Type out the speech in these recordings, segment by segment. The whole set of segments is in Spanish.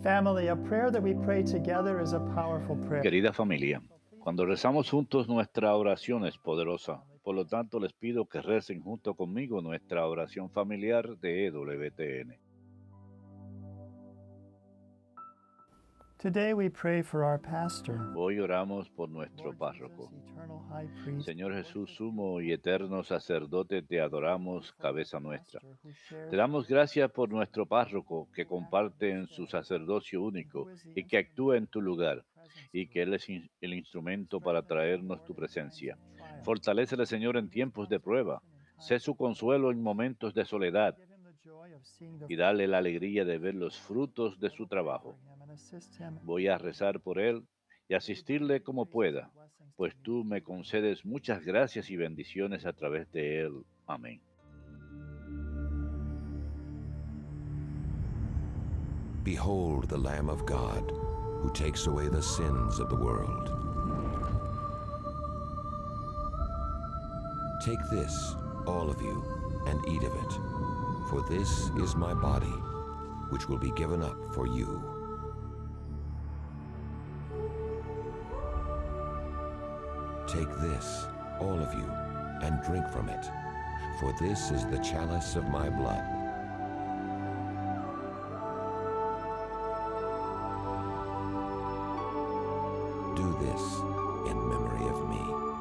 Family, a prayer that we pray together is a powerful prayer. Querida familia, cuando rezamos juntos nuestra oración es poderosa. Por lo tanto, les pido que recen junto conmigo nuestra oración familiar de EWTN. Today we pray for our pastor, Hoy oramos por nuestro párroco. eternal high priest, Señor Jesús, sumo y eterno sacerdote, te adoramos, cabeza nuestra. Te damos gracias por nuestro párroco que comparte en su sacerdocio único y que actúa en tu lugar, y que Él es el instrumento para traernos tu presencia. Fortalécele, Señor, en tiempos de prueba. Sé su consuelo en momentos de soledad y dale la alegría de ver los frutos de su trabajo. Voy a rezar por él y asistirle como pueda, pues tú me concedes muchas gracias y bendiciones a través de él. Amén. Behold the Lamb of God, who takes away the sins of the world. Take this, all of you, and eat of it, for this is my body, which will be given up for you. Take this, all of you, and drink from it, for this is the chalice of my blood. Do this in memory of me.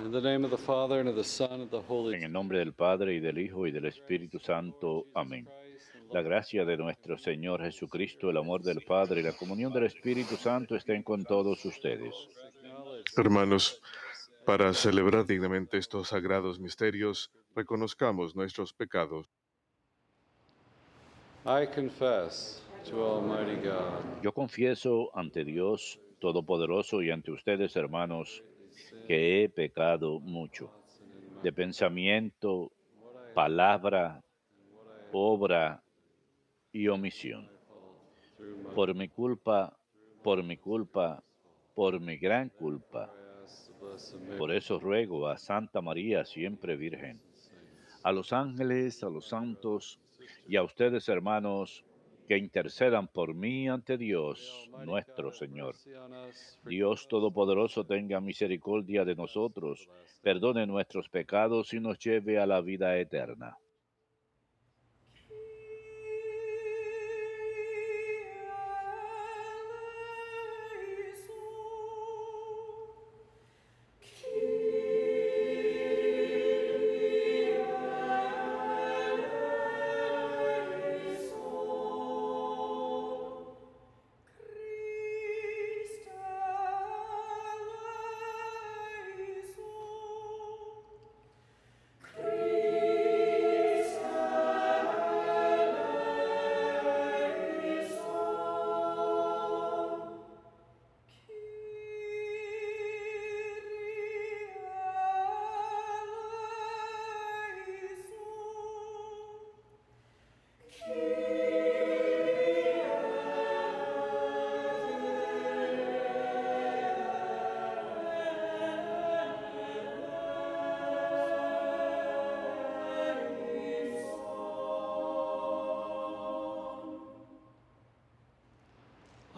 In the name of the Father, and of the Son, and of the Holy En el nombre del Padre, y del Hijo, y del Espíritu Santo. Amén. La gracia de nuestro Señor Jesucristo, el amor del Padre y la comunión del Espíritu Santo estén con todos ustedes. Hermanos, para celebrar dignamente estos sagrados misterios, reconozcamos nuestros pecados. I confess to Almighty God Yo confieso ante Dios Todopoderoso y ante ustedes, hermanos, que he pecado mucho, de pensamiento, palabra, obra y omisión. Por mi culpa, por mi culpa, por mi gran culpa. Por eso ruego a Santa María, siempre Virgen, a los ángeles, a los santos y a ustedes, hermanos, que intercedan por mí ante Dios, nuestro Señor. Dios Todopoderoso tenga misericordia de nosotros, perdone nuestros pecados y nos lleve a la vida eterna.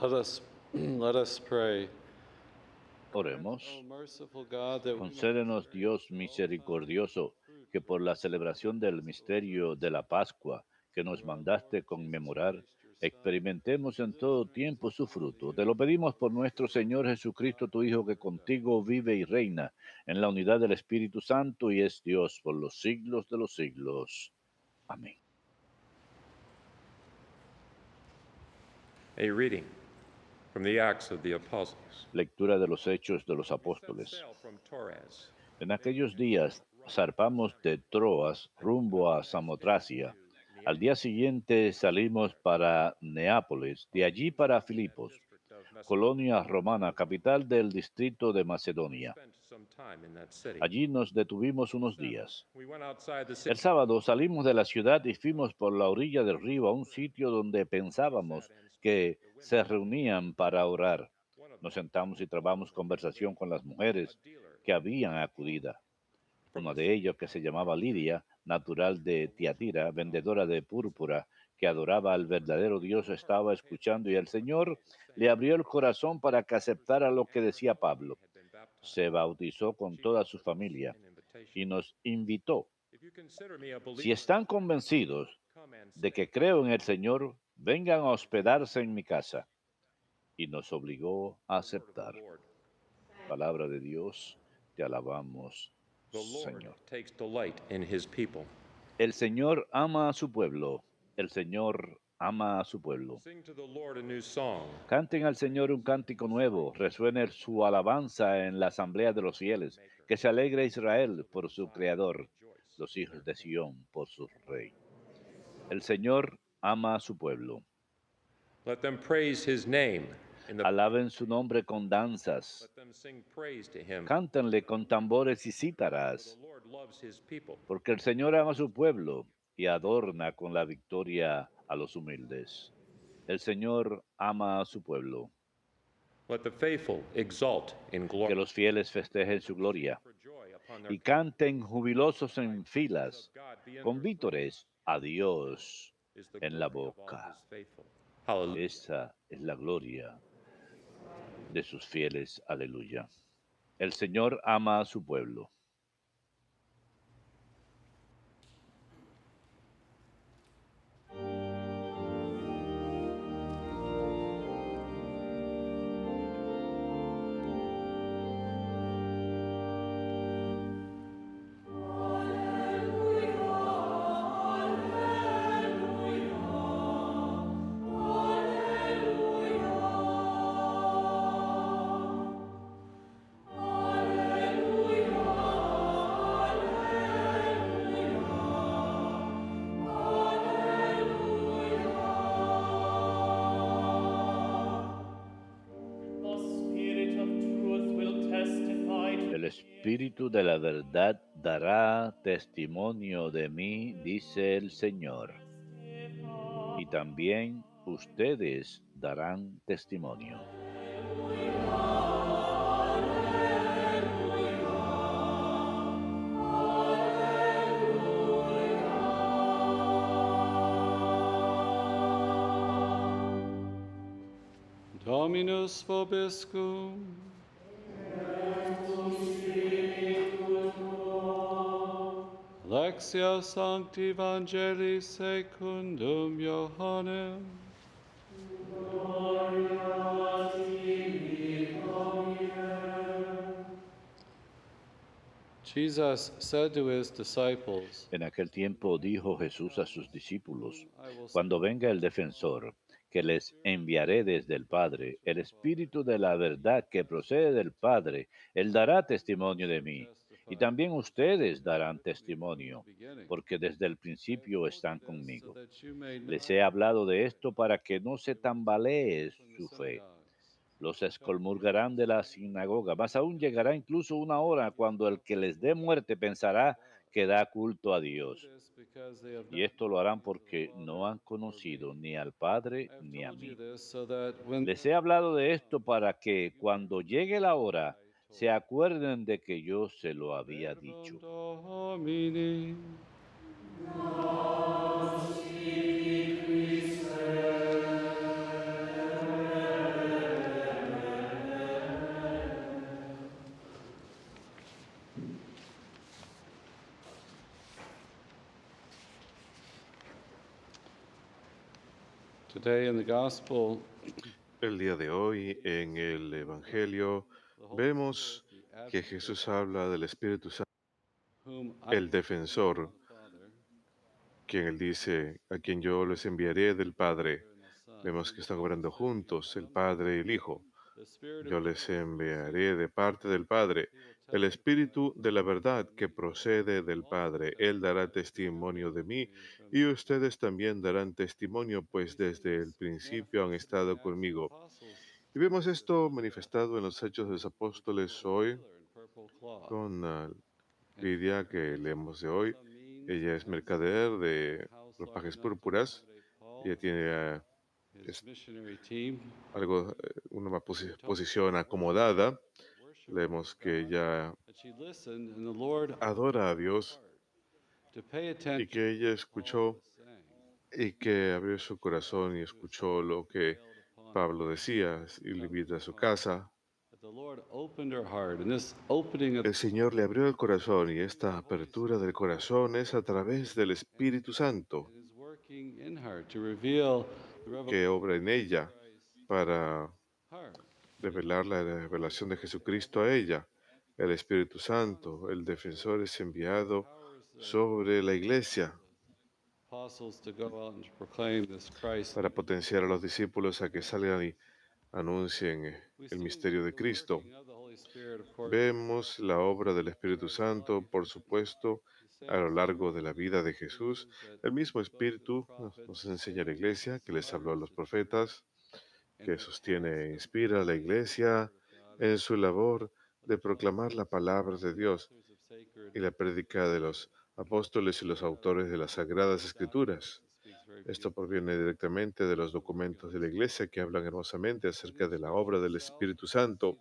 Let us pray. Oremos. O merciful God, that we Concédenos, Dios misericordioso, que por la celebración del misterio de la Pascua que nos mandaste conmemorar, experimentemos en todo tiempo su fruto. Te lo pedimos por nuestro Señor Jesucristo, tu Hijo, que contigo vive y reina en la unidad del Espíritu Santo y es Dios por los siglos de los siglos. Amén. A reading from the Acts of the Apostles. Lectura de los Hechos de los We set Apóstoles. sail from Torres. En aquellos días zarpamos de Troas rumbo a Samotracia. Al día siguiente salimos para Neápolis, de allí para Filipos, colonia romana, capital del distrito de Macedonia. Spent some time in that city. Allí nos detuvimos unos días. We went outside the El city. sábado salimos de la ciudad y fuimos por la orilla del río a un sitio donde pensábamos que se reunían para orar. Nos sentamos y trabamos conversación con las mujeres que habían acudido. Una de ellas, que se llamaba Lidia, natural de Tiatira, vendedora de púrpura, que adoraba al verdadero Dios, estaba escuchando y el Señor le abrió el corazón para que aceptara lo que decía Pablo. Se bautizó con toda su familia y nos invitó. Si están convencidos de que creo en el Señor, vengan a hospedarse en mi casa. Y nos obligó a aceptar. Palabra de Dios, te alabamos, The Lord Señor. takes delight in his people. El Señor ama a su pueblo. El Señor ama a su pueblo. Sing to the Lord a new song. Canten al Señor un cántico nuevo. Resuene su alabanza en la asamblea de los fieles. Que se alegre Israel por su Creador. Los hijos de Sión por su Rey. El Señor ama a su pueblo. Let them praise his name. Alaben su nombre con danzas. Let them sing praise to him. Cántenle con tambores y The cítaras. Lord loves his people. Porque el Señor ama a su pueblo y adorna con la victoria a los humildes. El Señor ama a su pueblo. Let the faithful exult in Que glory. los fieles festejen su gloria For joy upon their y canten jubilosos en filas, God be in con their vítores a Dios is the en la glory of all boca. his faithful. Hallelujah. Esa es la gloria de sus fieles. Aleluya. El Señor ama a su pueblo. El Espíritu de la verdad dará testimonio de mí, dice el Señor. Y también ustedes darán testimonio. Dominus vobiscum. Lectio Sancti Evangelii secundum Johannem. Jesus said to his disciples, En aquel tiempo dijo Jesús a sus discípulos, I will cuando venga el defensor, que les enviaré desde el Padre, el Espíritu de la verdad que procede del Padre, Él dará testimonio de mí. Y también ustedes darán testimonio, porque desde el principio están conmigo. Les he hablado de esto para que no se tambalee su fe. Los excomulgarán de la sinagoga, mas aún llegará incluso una hora cuando el que les dé muerte pensará que da culto a Dios. Y esto lo harán porque no han conocido ni al Padre ni a mí. Les he hablado de esto para que cuando llegue la hora se acuerden de que yo se lo había dicho. Today in the Gospel, El día de hoy en el Evangelio vemos que Jesús habla del Espíritu Santo, whom I el defensor, the Father, quien él dice, a quien yo les enviaré del Padre. and the Son. Vemos que están obrando juntos, el Padre y el Hijo. The Spirit Yo of les truth, enviaré de parte del Padre el Espíritu de la verdad que procede del Padre. Él dará testimonio de mí y ustedes también darán testimonio, pues desde el principio han estado conmigo. Y vemos esto manifestado en los Hechos de los Apóstoles hoy con Lidia, que leemos de hoy. Ella es mercader de ropajes púrpuras. Ella tiene his missionary team, algo, una posición acomodada. worship Leemos que ella that she listened and the Lord adora a Dios to pay y attention que ella to what Paul escuchó was saying. y que abrió su corazón y escuchó lo que Pablo decía y le invita a su casa. That the Lord opened her heart, and this opening of El Señor le abrió el corazón y esta apertura del corazón es a través del Espíritu Santo is working in her to reveal the que revelation obra en ella para heart. revelar la revelación de Jesucristo a ella. El Espíritu Santo, el defensor, es enviado sobre la iglesia Apostles to go out and to proclaim this Christ. para potenciar a los discípulos a que salgan y anuncien We el see misterio de the Cristo. working of the Holy Spirit, of course, Vemos la obra del Espíritu Santo, por supuesto, a lo largo de la vida de Jesús. El mismo Espíritu nos enseña a la iglesia, que les habló a los profetas, que sostiene e inspira a la iglesia en su labor de proclamar la palabra de Dios y la prédica de los apóstoles y los autores de las Sagradas Escrituras. Esto proviene directamente de los documentos de la Iglesia que hablan hermosamente acerca de la obra del Espíritu Santo.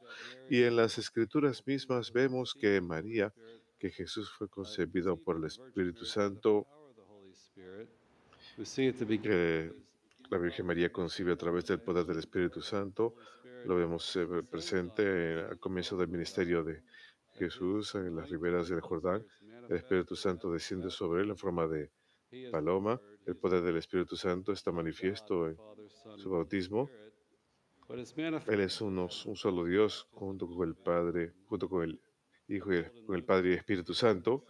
Y en las Escrituras mismas vemos que María, que Jesús fue concebido por el Espíritu Santo, we see at the beginning que la Virgen María concibe a través del poder del Espíritu Santo. Lo vemos presente al comienzo del ministerio de Jesús en las riberas del Jordán. El Espíritu Santo desciende sobre él en forma de paloma. El poder del Espíritu Santo está manifiesto en su bautismo. Él es un solo Dios junto con el Padre, junto con el Hijo y con el Padre y Espíritu Santo.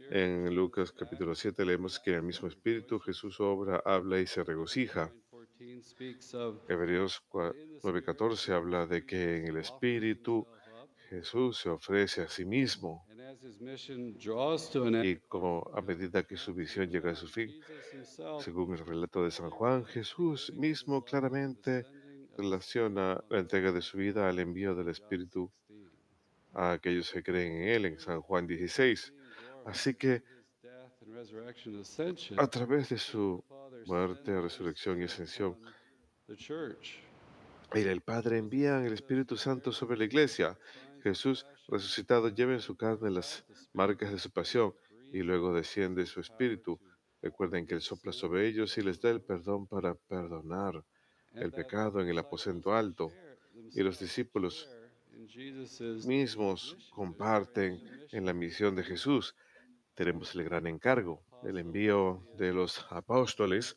En Lucas capítulo 7 leemos que en el mismo Espíritu Jesús obra, habla y se regocija. Hebreos 9:14 habla de que en el Espíritu Jesús se ofrece a sí mismo y como a medida que su visión llega a su fin, según el relato de San Juan, Jesús mismo claramente relaciona la entrega de su vida al envío del Espíritu a aquellos que creen en Él en San Juan 16. Así que a través de su muerte, resurrección y ascensión, el Padre envía el Espíritu Santo sobre la iglesia. Jesús resucitado lleva en su carne las marcas de su pasión y luego desciende su Espíritu. Recuerden que Él sopla sobre ellos y les da el perdón para perdonar el pecado en el aposento alto. Y los discípulos mismos comparten en la misión de Jesús. Tenemos el gran encargo, el envío de los apóstoles.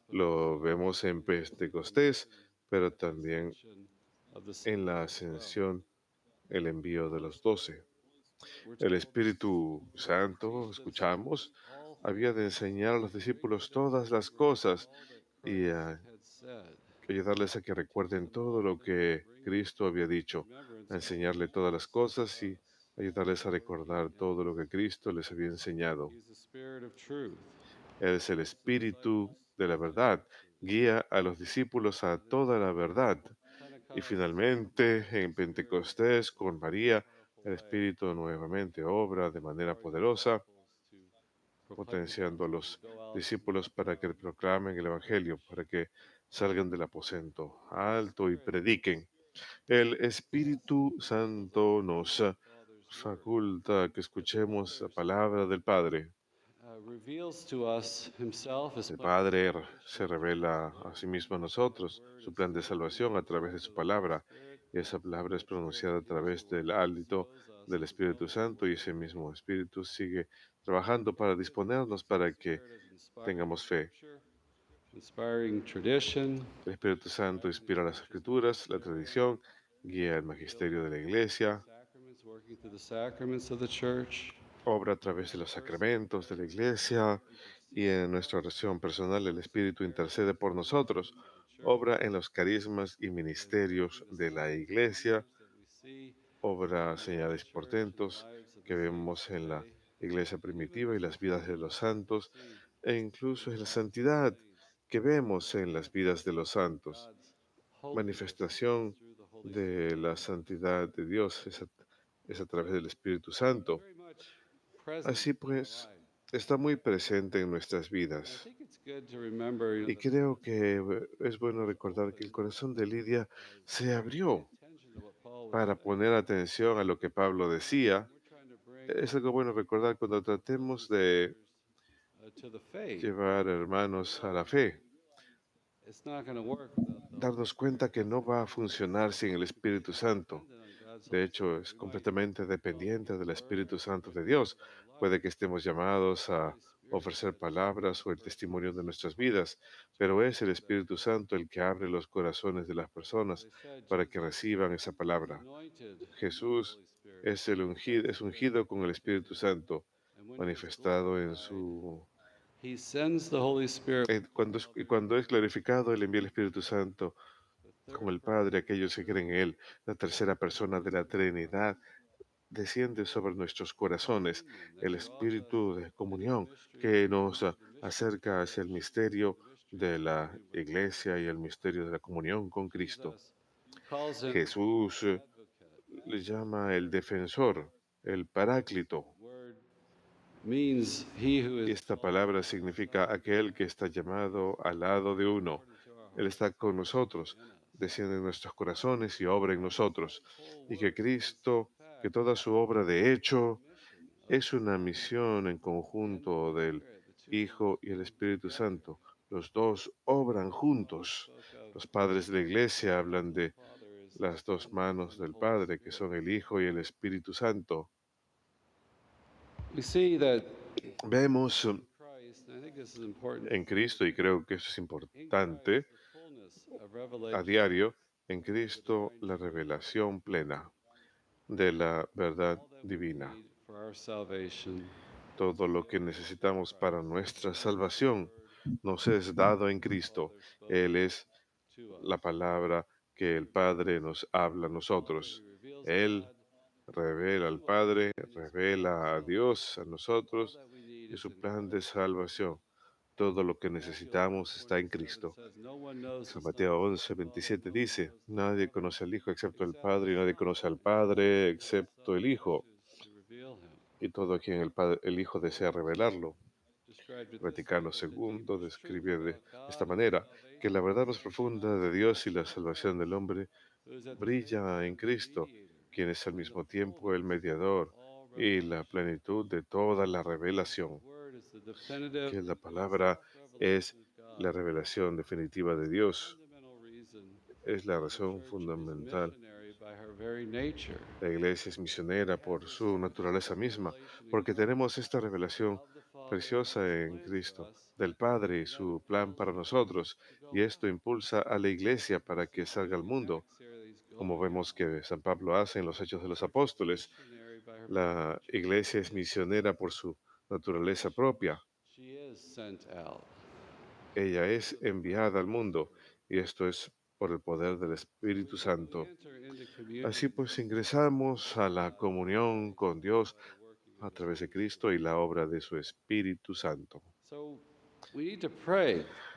Lo vemos en Pentecostés, pero también en la ascensión, el envío de los 12. El Espíritu Santo, escuchamos, había de enseñar a los discípulos todas las cosas y ayudarles a que recuerden todo lo que Cristo había dicho, a enseñarle todas las cosas y ayudarles a recordar todo lo que Cristo les había enseñado. Él es el Espíritu de la verdad, guía a los discípulos a toda la verdad. Y finalmente, en Pentecostés, con María, el Espíritu nuevamente obra de manera poderosa, potenciando a los discípulos para que proclamen el Evangelio, para que salgan del aposento alto y prediquen. El Espíritu Santo nos faculta que escuchemos la palabra del Padre. El Padre se revela a sí mismo a nosotros, su plan de salvación a través de su palabra, y esa palabra es pronunciada a través del hálito del Espíritu Santo, y ese mismo Espíritu sigue trabajando para disponernos para que tengamos fe. inspiring tradition, El Espíritu Santo inspira las Escrituras, la tradición, guía el magisterio de la Iglesia, sacraments, working through the sacraments of the church, obra a través de los sacramentos de la Iglesia y en nuestra oración personal el Espíritu intercede por nosotros, obra en los carismas y ministerios de la Iglesia, obra señales y portentos que vemos en la Iglesia primitiva y las vidas de los santos, e incluso en la santidad que vemos en las vidas de los santos. Manifestación de la santidad de Dios es a través del Espíritu Santo. Así pues, está muy presente en nuestras vidas. Y creo que es bueno recordar que el corazón de Lidia se abrió para poner atención a lo que Pablo decía. Es algo bueno recordar cuando tratemos de llevar hermanos a la fe, darnos cuenta que no va a funcionar sin el Espíritu Santo. De hecho, es completamente dependiente del Espíritu Santo de Dios. Puede que estemos llamados a ofrecer palabras o el testimonio de nuestras vidas, pero es el Espíritu Santo el que abre los corazones de las personas para que reciban esa palabra. Jesús es ungido con el Espíritu Santo, manifestado en su... y cuando es glorificado, Él envía el Espíritu Santo con el Padre, aquellos que creen en Él, la tercera persona de la Trinidad, desciende sobre nuestros corazones, el espíritu de comunión que nos acerca hacia el misterio de la Iglesia y el misterio de la comunión con Cristo. Jesús le llama el defensor, el paráclito. Y esta palabra significa aquel que está llamado al lado de uno. Él está con nosotros, desciende en nuestros corazones y obra en nosotros. Y que Cristo, que toda su obra de hecho es una misión en conjunto del Hijo y el Espíritu Santo. Los dos obran juntos. Los padres de la Iglesia hablan de las dos manos del Padre, que son el Hijo y el Espíritu Santo. Vemos en Cristo, y creo que eso es importante, a diario, en Cristo la revelación plena de la verdad divina. Todo lo que necesitamos para nuestra salvación nos es dado en Cristo. Él es la palabra que el Padre nos habla a nosotros. Él revela al Padre, revela a Dios a nosotros y su plan de salvación. Todo lo que necesitamos está en Cristo. San Mateo 11:27 dice, nadie conoce al Hijo excepto el Padre y nadie conoce al Padre excepto el Hijo. Y todo a quien el Hijo desea revelarlo. Vaticano II describe de esta manera que la verdad más profunda de Dios y la salvación del hombre brilla en Cristo, quien es al mismo tiempo el mediador y la plenitud de toda la revelación. Que la palabra es la revelación definitiva de Dios, es la razón fundamental. La Iglesia es misionera por su naturaleza misma, porque tenemos esta revelación preciosa en Cristo, del Padre y su plan para nosotros, y esto impulsa a la Iglesia para que salga al mundo, como vemos que San Pablo hace en los Hechos de los Apóstoles. La Iglesia es misionera por su naturaleza propia. Ella es enviada al mundo, y esto es por el poder del Espíritu Santo. Así pues, ingresamos a la comunión con Dios a través de Cristo y la obra de su Espíritu Santo.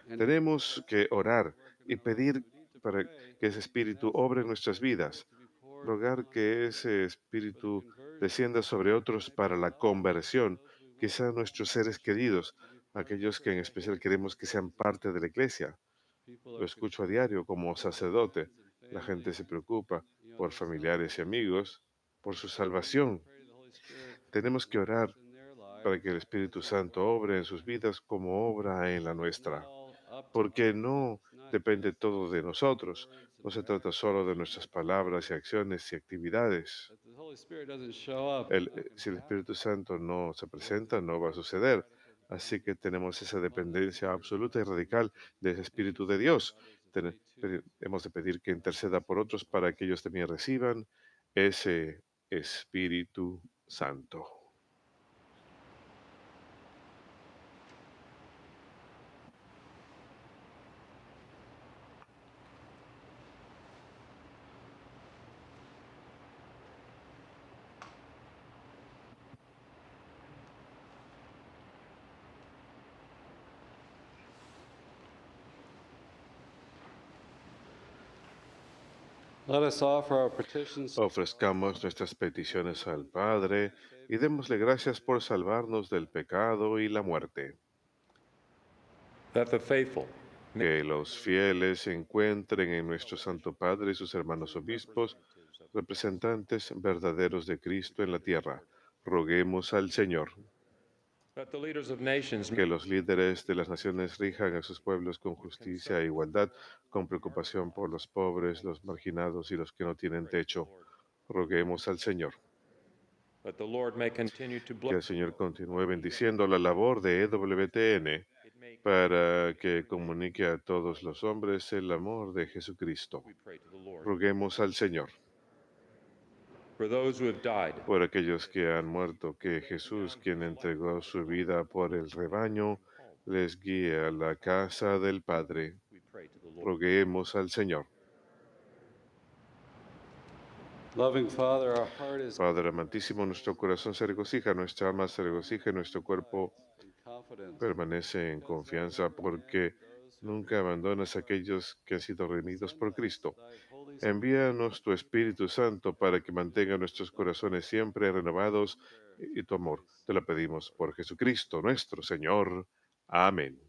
Tenemos que orar y pedir para que ese Espíritu obre en nuestras vidas, rogar que ese Espíritu descienda sobre otros para la conversión, quizá nuestros seres queridos, aquellos que en especial queremos que sean parte de la Iglesia. Lo escucho a diario como sacerdote. La gente se preocupa por familiares y amigos, por su salvación. Tenemos que orar para que el Espíritu Santo obre en sus vidas como obra en la nuestra, porque no depende todo de nosotros. No se trata solo de nuestras palabras y acciones y actividades. Si el Espíritu Santo no se presenta, no va a suceder. Así que tenemos esa dependencia absoluta y radical de ese Espíritu de Dios. Hemos de pedir que interceda por otros para que ellos también reciban ese Espíritu Santo. Let us offer our petitions Ofrezcamos nuestras peticiones al Padre y démosle gracias por salvarnos del pecado y la muerte. that the faithful Que los fieles encuentren en nuestro Santo Padre y sus hermanos obispos representantes verdaderos de Cristo en la tierra. Roguemos al Señor. that the leaders of nations Que los líderes de las naciones rijan a sus pueblos con justicia e igualdad, con preocupación por los pobres, los marginados y los que no tienen techo. Roguemos al Señor. that the Lord may continue to Que el bless Señor continúe bendiciendo la labor de EWTN para que comunique a todos los hombres el amor de Jesucristo. we pray to the Lord Roguemos al Señor. for those who have died Por aquellos que han muerto, que Jesús, quien entregó su vida por el rebaño, les guíe a la casa del Padre. we pray to the Lord Roguemos al Señor. Loving Father, our heart is Padre amantísimo, nuestro corazón se regocija, nuestra alma se regocija y nuestro cuerpo in confidence permanece en confianza porque nunca abandonas a aquellos que han sido redimidos por Cristo. thy Holy Envíanos tu Espíritu Santo para que mantenga nuestros corazones siempre renovados y tu amor. Te lo pedimos por Jesucristo nuestro Señor. Amén.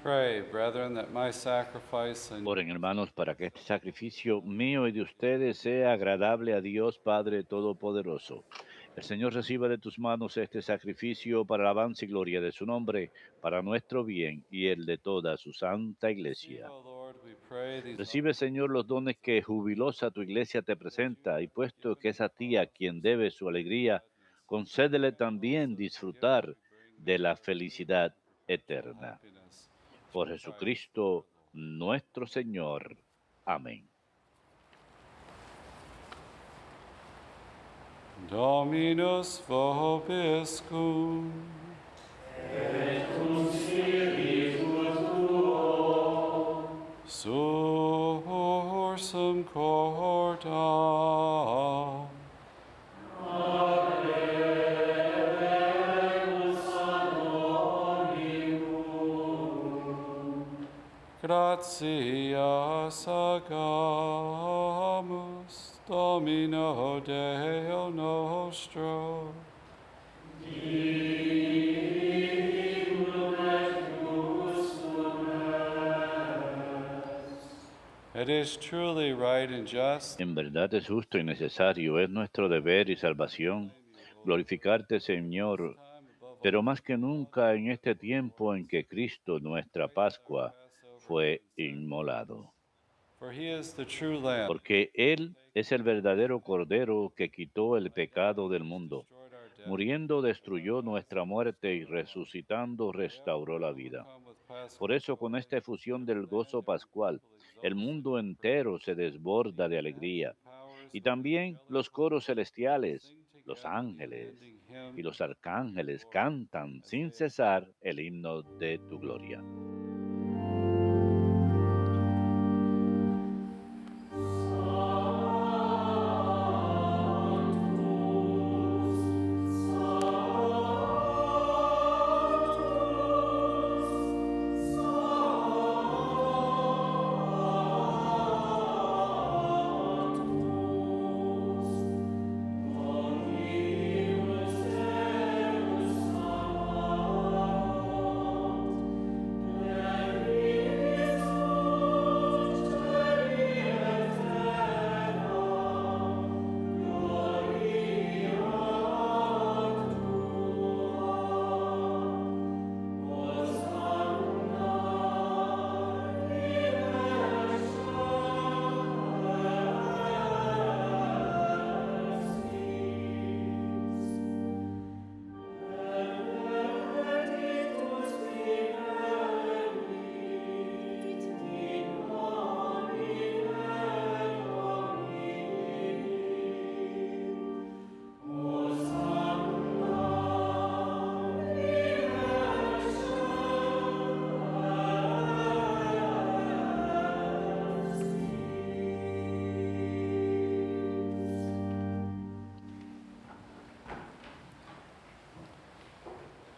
Pray, brethren, that my sacrifice and Oren, hermanos, para que este sacrificio mío y de ustedes sea agradable a Dios Padre Todopoderoso. El Señor reciba de tus manos este sacrificio para alabanza y gloria de su nombre, para nuestro bien y el de toda su santa iglesia. O Lord, we pray these Recibe, Señor, los dones que jubilosa tu iglesia te presenta, y puesto que es a ti a quien debe su alegría, concédele también disfrutar de la felicidad eterna. Por Jesucristo nuestro Señor. Amén. Dominus vobiscum. Sursum corda. Gratias agamus Domino Deo nostro. It is truly right and just En verdad es justo y necesario, es nuestro deber y salvación glorificarte, Señor, pero más que nunca en este tiempo en que Cristo, nuestra Pascua, fue inmolado. for he is the true Lamb. Porque Él es el verdadero Cordero que quitó el pecado del mundo. Muriendo destruyó nuestra muerte y resucitando restauró la vida. Por eso con esta efusión del gozo pascual, el mundo entero se desborda de alegría. Y también los coros celestiales, los ángeles y los arcángeles cantan sin cesar el himno de tu gloria.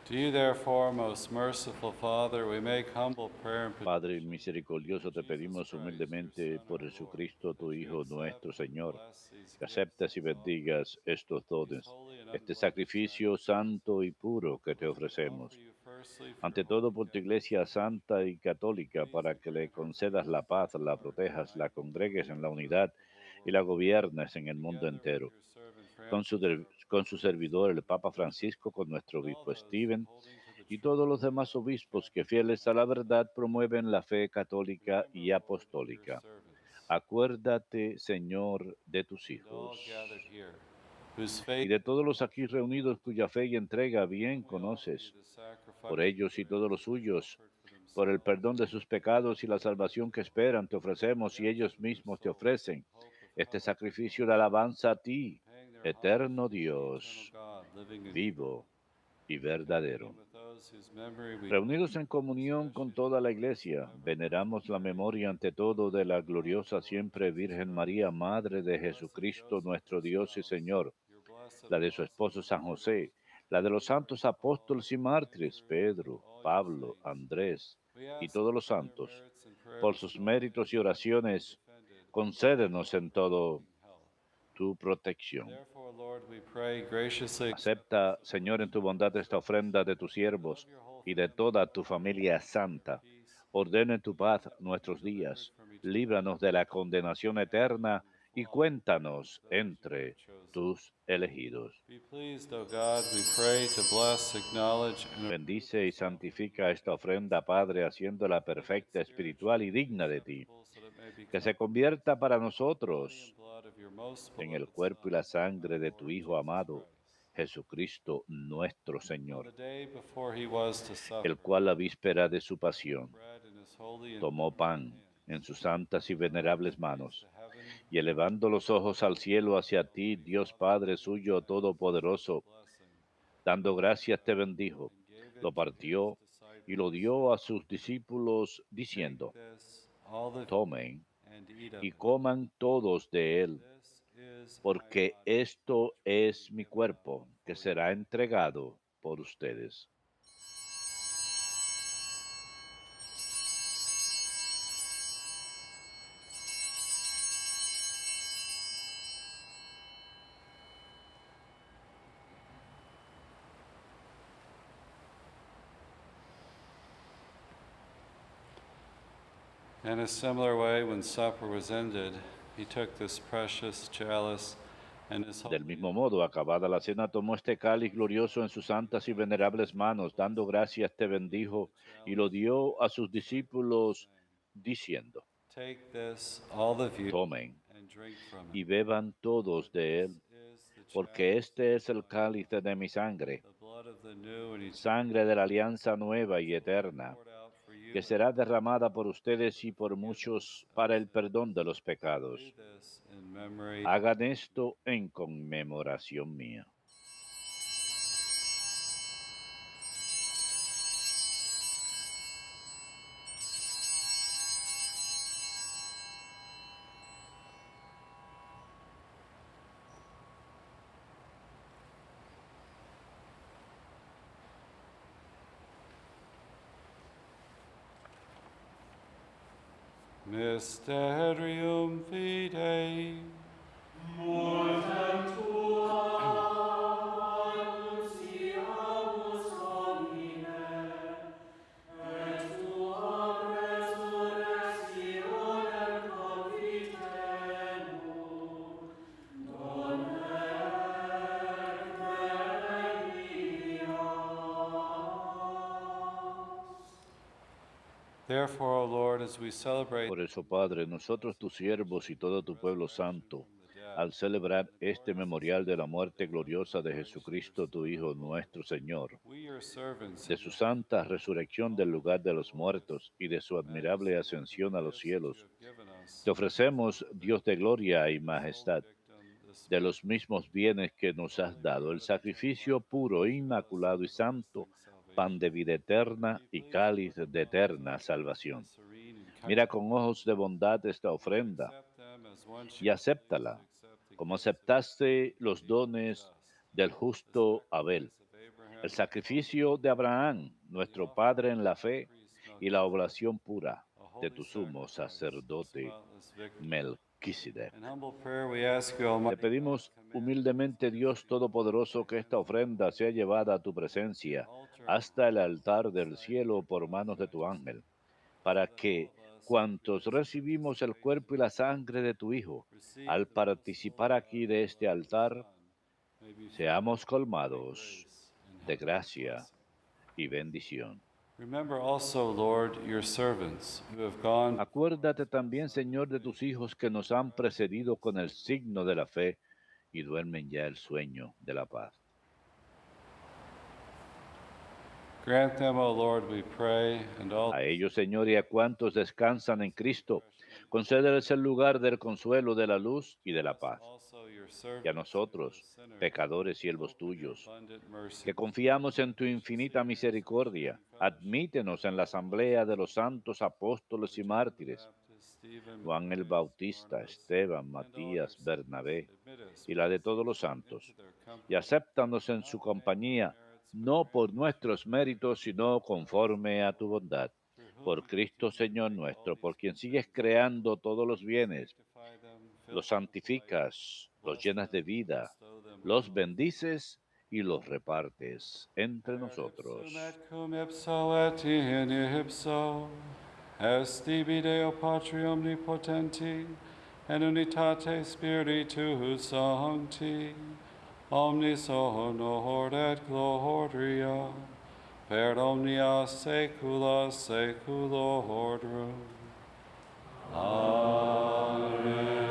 To you, therefore, most merciful Father, we make humble prayer and petition. Padre misericordioso, te pedimos humildemente por Jesucristo, tu Hijo nuestro Señor, que aceptes y bendigas estos dones, este sacrificio santo y puro que te ofrecemos. Ante todo por tu Iglesia santa y católica, para que le concedas la paz, la protejas, la congregues en la unidad y la gobiernes en el mundo entero. Con su servidor, el Papa Francisco, con nuestro obispo Stephen, y todos los demás obispos que fieles a la verdad promueven la fe católica y apostólica. Acuérdate, Señor, de tus hijos y de todos los aquí reunidos cuya fe y entrega bien conoces. Por ellos y todos los suyos, por el perdón de sus pecados y la salvación que esperan, te ofrecemos y ellos mismos te ofrecen este sacrificio de alabanza a ti, eterno Dios, vivo y verdadero. Reunidos en comunión con toda la Iglesia, veneramos la memoria ante todo de la gloriosa siempre Virgen María, Madre de Jesucristo, nuestro Dios y Señor, la de su esposo San José, la de los santos apóstoles y mártires, Pedro, Pablo, Andrés y todos los santos. Por sus méritos y oraciones, concédenos en todo tu protección. Acepta, Señor, en tu bondad esta ofrenda de tus siervos y de toda tu familia santa. Ordena en tu paz nuestros días, líbranos de la condenación eterna y cuéntanos entre tus elegidos. Bendice y santifica esta ofrenda, Padre, haciéndola perfecta, espiritual y digna de ti. Que se convierta para nosotros en el cuerpo y la sangre de tu Hijo amado, Jesucristo nuestro On Señor, the day before he was to suffer, el cual a víspera de su pasión bread in his holy and tomó pan en sus santas y venerables manos, to heaven, y elevando los ojos al cielo hacia ti, Dios Padre suyo todopoderoso, blessing, dando gracias te bendijo, and gave lo it to his partió y lo disciples. dio a sus discípulos Take diciendo, this, all of you, tomen and eat of y it. coman todos de él, This is my porque body, esto which will es be mi given up cuerpo que for you. será entregado por ustedes. In a similar way, when supper was ended, he took this precious chalice and his Del holy mismo modo, acabada la cena, tomó este cáliz glorioso en sus santas y venerables manos, dando gracias te bendijo y lo dio a sus discípulos diciendo, Take this, all of you, tomen and drink from y it. beban todos de él, This is the porque chalice este of es el blood, cáliz de mi sangre, the blood of the new and eternal sangre de la alianza nueva y eterna, poured out for you que and será derramada por ustedes y por muchos para el perdón de los pecados. do this in memory. Hagan esto en conmemoración mía. Mysterium Fidei. Therefore, O Lord, as we celebrate Por eso, Padre, nosotros tus siervos y todo tu pueblo santo, al celebrar este memorial de la muerte gloriosa de Jesucristo, tu Hijo, nuestro Señor, we, your servants, de su santa resurrección del lugar de los muertos y de su admirable ascensión a los cielos, given us te ofrecemos, Dios de gloria y majestad, de los mismos bienes que nos has dado, el sacrificio puro, inmaculado y santo, pan de vida eterna y cáliz de eterna salvación. Mira con ojos de bondad esta ofrenda y acéptala, como aceptaste los dones del justo Abel, el sacrificio de Abraham, nuestro padre en la fe, y la oblación pura de tu sumo sacerdote Melquisedec. In humble prayer, we ask you, Te Almighty pedimos humildemente, Dios Todopoderoso, que esta ofrenda sea llevada a tu presencia hasta el altar del cielo por manos de tu ángel, para que cuantos recibimos el cuerpo y la sangre de tu Hijo, al participar aquí de este altar, seamos colmados de gracia y bendición. Remember also, Lord, your servants who have gone. Acuérdate también, Señor, de tus hijos que nos han precedido con el signo de la fe y duermen ya el sueño de la paz. Grant them, O Lord, we pray, and all A ellos, Señor, y a cuantos descansan en Cristo, concédeles el lugar del consuelo, de la luz y de la paz. also your Y a servants, nosotros, pecadores siervos tuyos, abundant mercy. que confiamos en tu infinita misericordia, admítenos en la asamblea de los santos apóstoles y mártires, Juan el Bautista, Esteban, Matías, Bernabé, y la de todos los santos, y acéptanos en su compañía, no por nuestros méritos, sino conforme a tu bondad. Por Cristo Señor nuestro, por quien sigues creando todos los bienes, los santificas, los llenas de vida, los bendices y los repartes entre nosotros. Cum ipso et in ipso, esti Deo Patri omnipotenti, en unitate Spiritus Sancti, omnis honor et gloria, per omnia saecula saeculorum. Amen.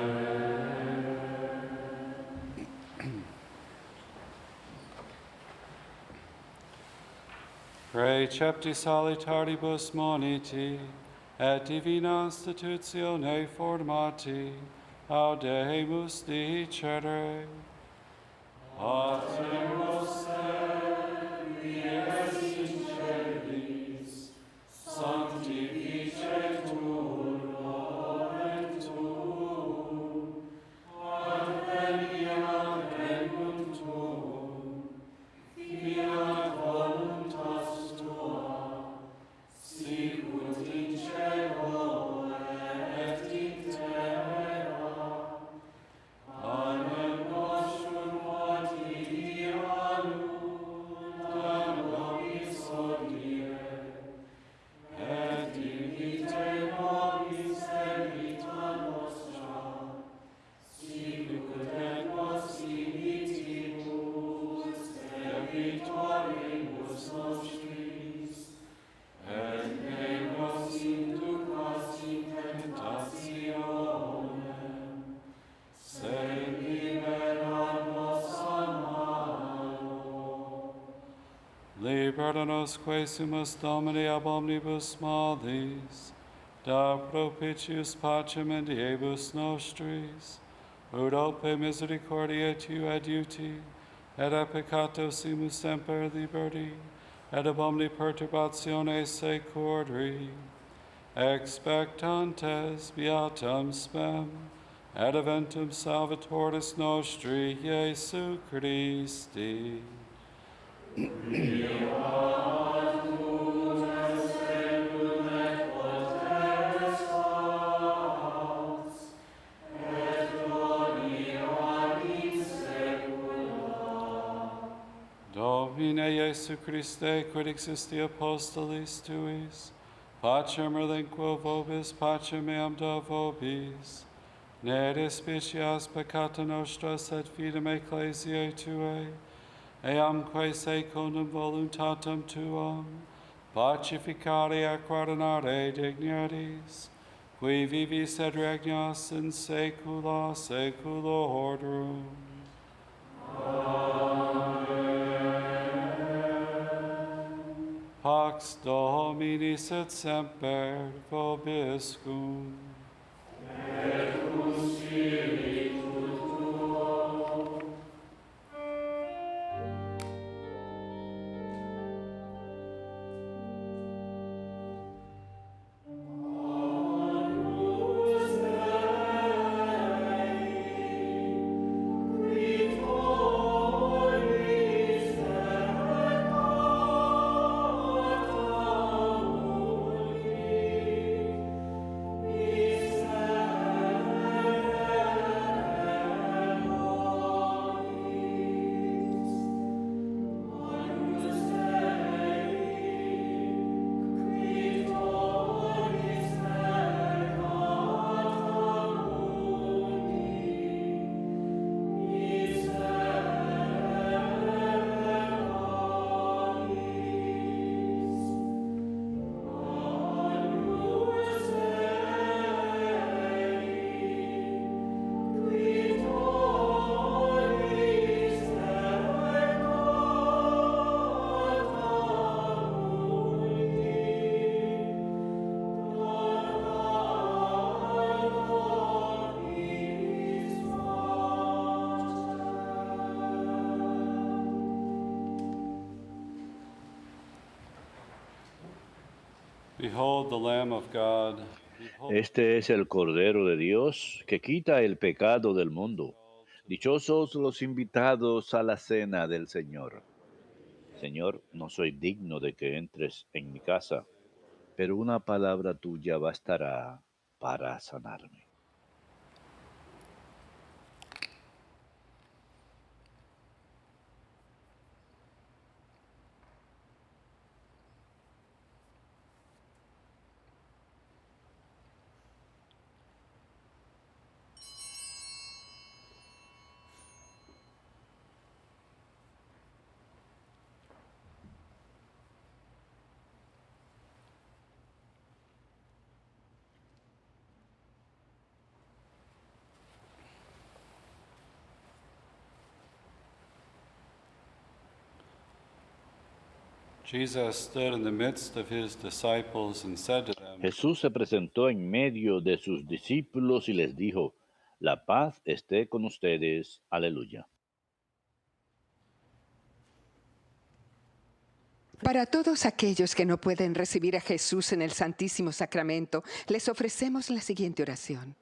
Precepti salitaribus moniti, et divina institutione formati, audemus dicere. Paternos qui es in celis, sanctificetur nomen tuum, adveniat regnum tuum, fiat voluntas tua, sicut in cielo et in terra. Panem nostrum quotidianum da nobis hodie, et dimitte nobis debita nostra, sicut et nos dimittimus debitoribus nostris, et ne nos inducas in tentationem, sed libera nos a malo. Libera nos quaesimus Domini ab omnibus malis, da propitius pacem in diebus nostris, ut opere misericordiae tu adiuti, et a peccato simus semper liberti, et ab omni perturbatione securri, expectantes beatam spem, et eventum salvatoris nostri Iesu Christi. Domine Iesu Christe, quid existi apostolis tuis, pacem relinquo vobis, pacem meam da vobis, ne despicias peccata nostra, sed fidem ecclesiae tuae, eamque secundum voluntatem tuam, pacificare ac ordinare dignities, qui vivis et regnas in saecula saeculorum. Pax Domini sit semper vobiscum. Behold the Lamb of God. Behold Este es el Cordero de Dios que quita el pecado del mundo. Dichosos los invitados a la cena del Señor. Señor, no soy digno de que entres en mi casa, pero una palabra tuya bastará para sanarme. Jesus stood in the midst of his disciples and said to them, Jesús se presentó en medio de sus discípulos y les dijo, la paz esté con ustedes. Aleluya. Para todos aquellos que no pueden recibir a Jesús en el Santísimo Sacramento, les ofrecemos la siguiente oración.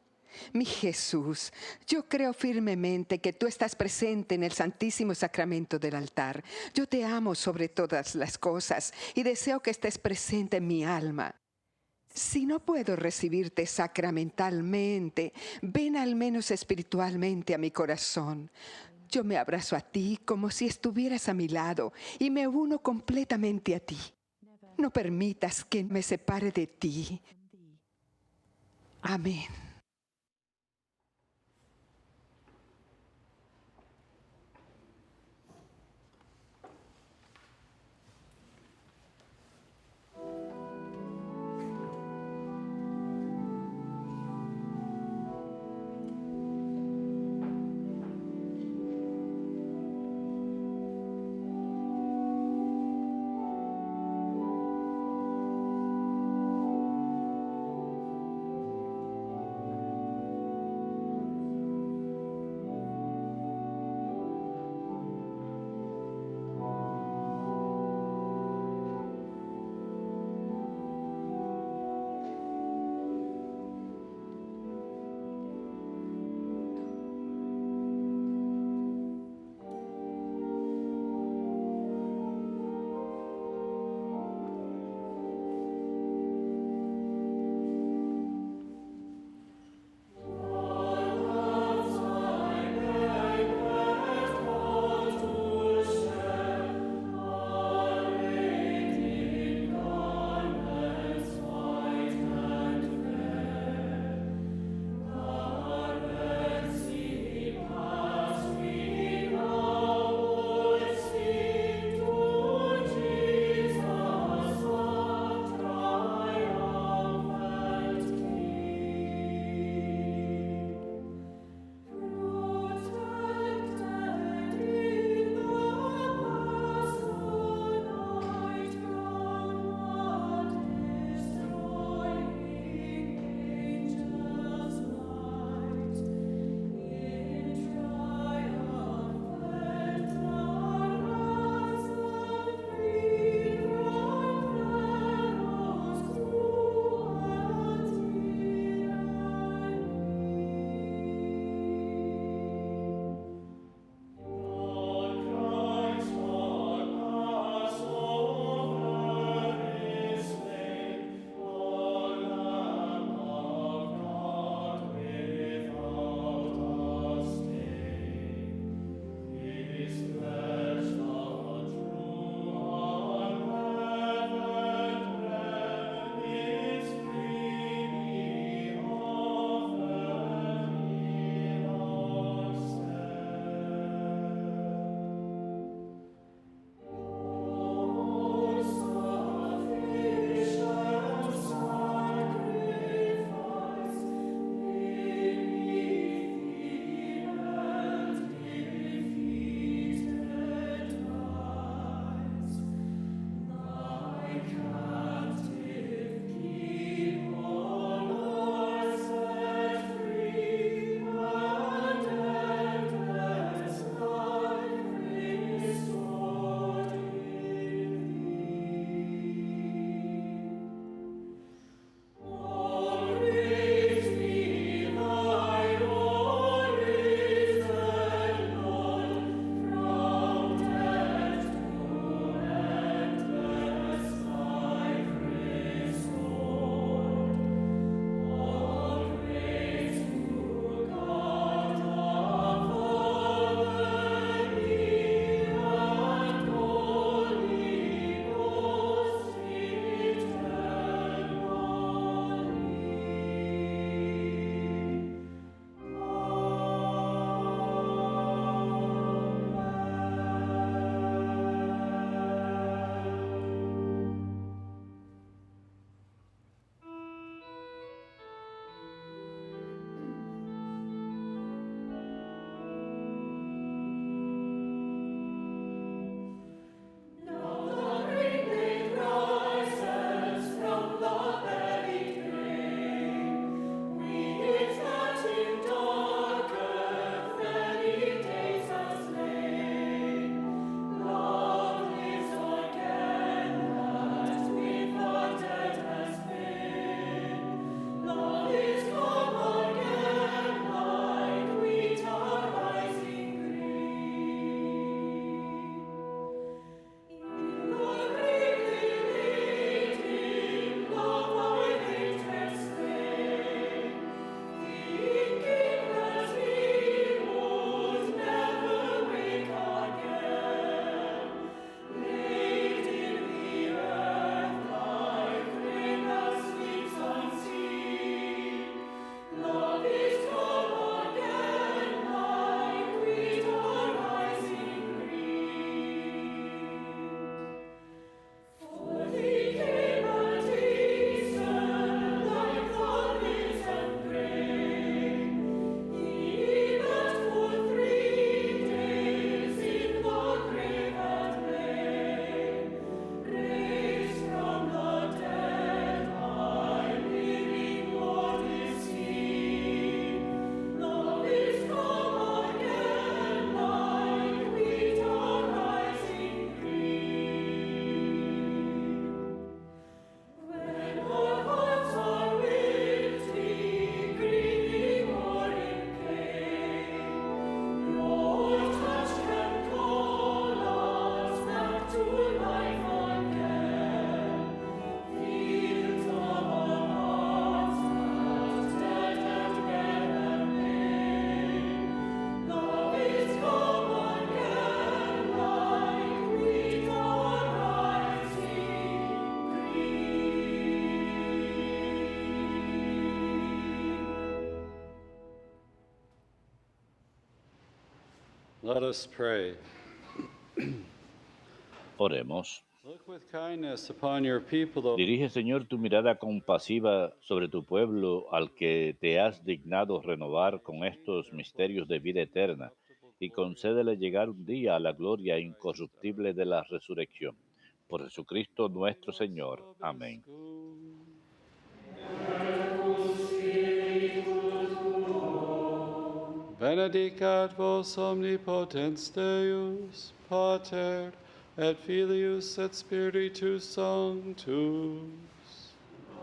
Mi Jesús, yo creo firmemente que tú estás presente en el Santísimo Sacramento del altar. Yo te amo sobre todas las cosas y deseo que estés presente en mi alma. Si no puedo recibirte sacramentalmente, ven al menos espiritualmente a mi corazón. Yo me abrazo a ti como si estuvieras a mi lado y me uno completamente a ti. No permitas que me separe de ti. Amén. Let us pray. Oremos. Look with kindness upon your people, O Dirige, Señor, tu mirada compasiva sobre tu pueblo, al que te has dignado renovar con estos misterios de vida eterna, y concédele llegar un día a la gloria incorruptible de la resurrección. Por Jesucristo nuestro Señor. Amén. Benedicat vos omnipotens Deus, Pater, et Filius et Spiritus Sanctus.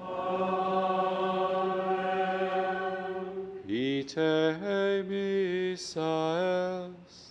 Amen. Ite missa est.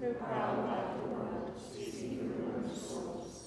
who prowl about the world, seeking ruined souls.